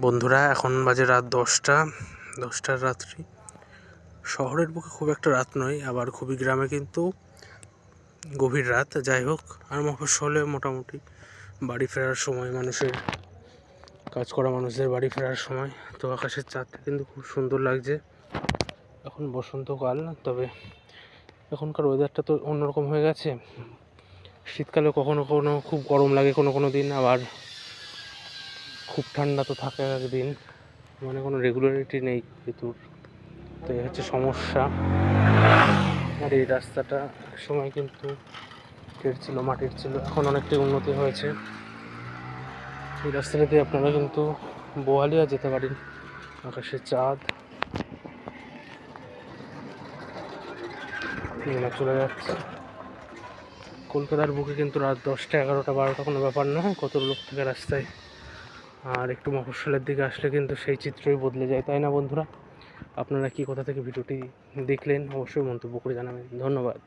বন্ধুরা, এখন বাজে রাত 10টার রাত্রি। শহরের বুকে খুব একটা রাত নয়, আবার খুবই গ্রামে কিন্তু গভীর রাত। যাই হোক, আর মফস্বলে মোটামুটি বাড়ি ফেরার সময়, মানুষের কাজ করা মানুষদের বাড়ি ফেরার সময়। তো আকাশের চাঁদটা কিন্তু খুব সুন্দর লাগছে। এখন বসন্তকাল, তবে এখনকার ওয়েদারটা তো অন্যরকম হয়ে গেছে। শীতকালে কখনো কখনো খুব গরম লাগে, কোনো দিন আবার খুব ঠান্ডা তো থাকে একদিন, মানে কোনো রেগুলারিটি নেই ঋতুর। তো এই হচ্ছে সমস্যা। আর এই রাস্তাটা সময় কিন্তু ছিল, মাটির ছিল, এখন অনেকটাই উন্নতি হয়েছে। এই রাস্তাটা দিয়ে আপনারা কিন্তু বোয়ালিয়া যেতে পারেন। আকাশের চাঁদ চলে যাচ্ছে। কলকাতার বুকে কিন্তু রাত 10টা, 11টা, 12টা কোনো ব্যাপার না, কত লোক থাকে রাস্তায়। আর একটু মফস্বলের দিকে আসলে কিন্তু সেই চিত্রই বদলে যায়, তাই না বন্ধুরা? আপনারা কি কোথা থেকে ভিডিওটি দেখলেন অবশ্যই মন্তব্য করে জানাবেন। ধন্যবাদ।